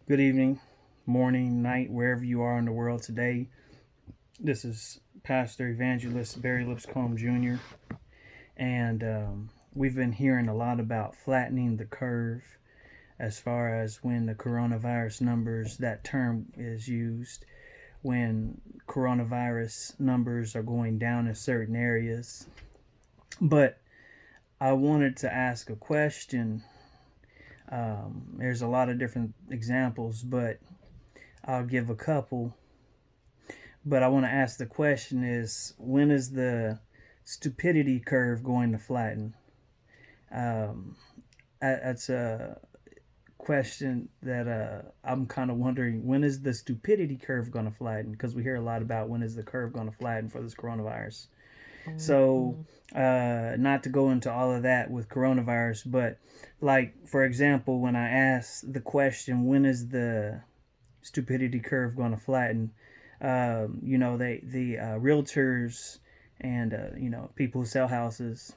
Good evening, morning, night, wherever you are in the world today. This is Pastor Evangelist Barry Lipscomb Jr. And we've been hearing a lot about flattening the curve as far as when the coronavirus numbers, that term is used, when coronavirus numbers are going down in certain areas. But I wanted to ask a question. There's a lot of different examples, but I'll give a couple. But I want to ask the question is, when is the stupidity curve going to flatten? Um, that's a question that I'm kind of wondering, when is the stupidity curve going to flatten? Because we hear a lot about when is the curve going to flatten for this coronavirus. So, not to go into all of that with coronavirus, but like, for example, when I ask the question, when is the stupidity curve going to flatten? The realtors and people who sell houses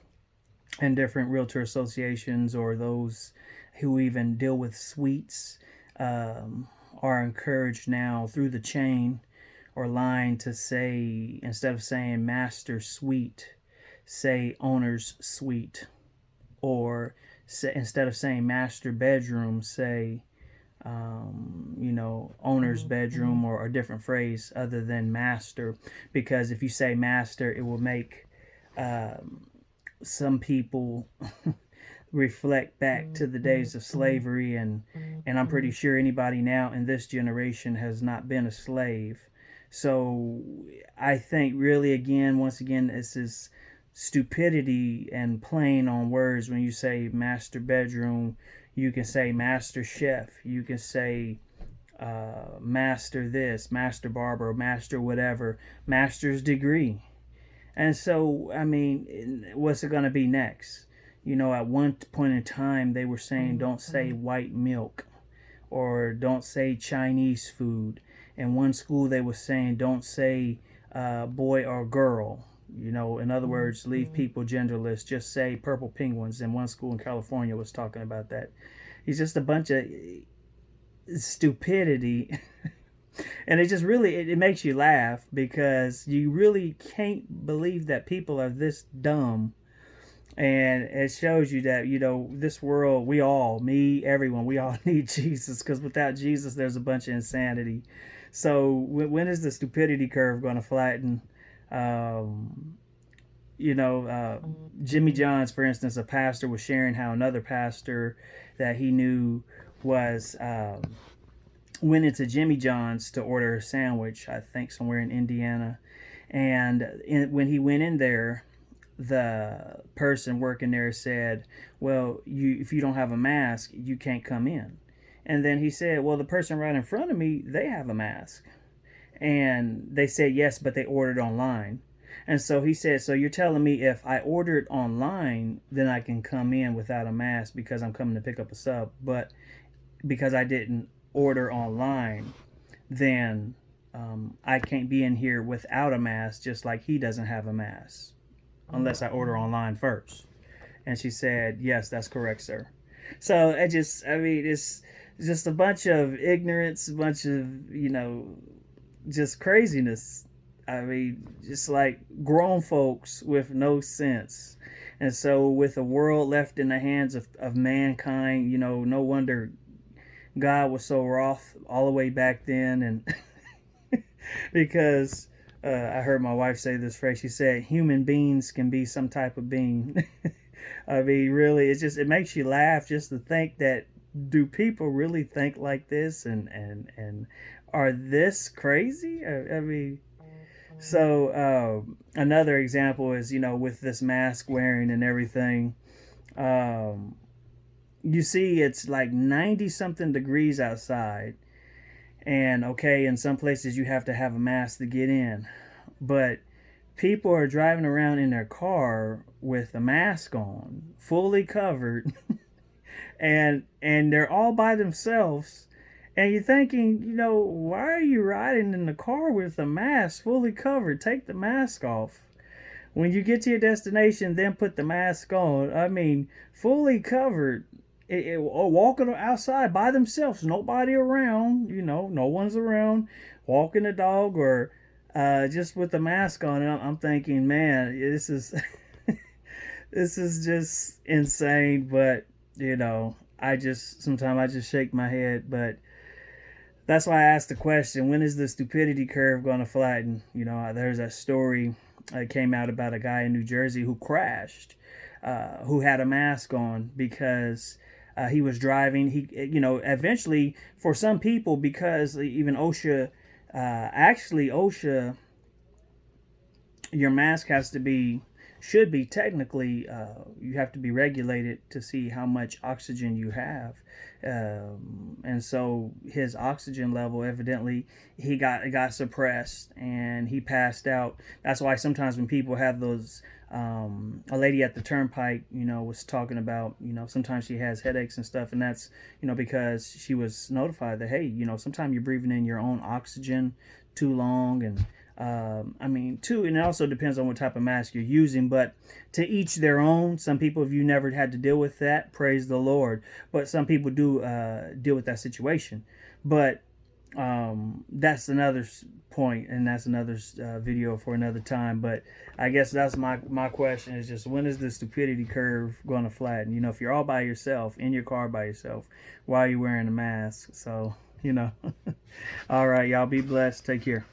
and different realtor associations or those who even deal with suites are encouraged now through the chain or line to say, instead of saying master suite, say owner's suite, or say, instead of saying master bedroom, say owner's bedroom, or a different phrase other than master, because if you say master, it will make some people reflect back to the days of slavery, and I'm pretty sure anybody now in this generation has not been a slave. So I think really, again, once again, this is stupidity and playing on words. When you say master bedroom, you can say master chef, you can say master this, master barber, master whatever, master's degree. And so, I mean, what's it going to be next? At one point in time, they were saying don't say white milk or don't say Chinese food. In one school, they were saying don't say boy or girl. In other words, leave people genderless. Just say purple penguins. And one school in California was talking about that. It's just a bunch of stupidity. And it just really, it makes you laugh because you really can't believe that people are this dumb. And it shows you that, this world, we all, me, everyone, we all need Jesus, because without Jesus, there's a bunch of insanity. So when is the stupidity curve going to flatten? Um, Jimmy Johns, for instance, a pastor was sharing how another pastor that he knew was went into Jimmy John's to order a sandwich, I think somewhere in Indiana. And when he went in there, the person working there said, well, if you don't have a mask, you can't come in. And then he said, well, the person right in front of me, they have a mask. And they said, yes, but they ordered online. And so he said, so you're telling me if I ordered online, then I can come in without a mask because I'm coming to pick up a sub. But because I didn't order online, then I can't be in here without a mask, just like he doesn't have a mask unless I order online first. And she said, yes, that's correct, sir. So it's just a bunch of ignorance, a bunch of, just craziness. I mean, just like grown folks with no sense. And so with the world left in the hands of mankind, no wonder God was so wroth all the way back then. And because I heard my wife say this phrase. She said, human beings can be some type of being. I mean, really, it makes you laugh just to think that, do people really think like this? And are this crazy? I mean, so another example is, with this mask wearing and everything. You see, it's like 90 something degrees outside. And okay, in some places you have to have a mask to get in. But people are driving around in their car with a mask on, fully covered, and they're all by themselves. And you're thinking, why are you riding in the car with a mask fully covered? Take the mask off. When you get to your destination, then put the mask on. I mean, fully covered or walking outside by themselves, nobody around, no one's around, walking the dog or just with the mask on. I'm thinking, man, this is this is just insane. But sometimes I just shake my head. But that's why I asked the question: when is the stupidity curve going to flatten? There's a story that came out about a guy in New Jersey who crashed, who had a mask on because he was driving. Eventually, for some people, because even OSHA, your mask should be technically, you have to be regulated to see how much oxygen you have. And so his oxygen level, evidently, it got suppressed and he passed out. That's why sometimes when people have those, a lady at the turnpike, was talking about, sometimes she has headaches and stuff, and that's, because she was notified that, hey, sometimes you're breathing in your own oxygen too long. And and it also depends on what type of mask you're using, but to each their own. Some people, if you never had to deal with that, praise the Lord. But some people do deal with that situation. But that's another point, and that's another video for another time. But I guess that's my question is just, when is the stupidity curve going to flatten? If you're all by yourself, in your car by yourself, why are you wearing a mask? So, all right, y'all be blessed. Take care.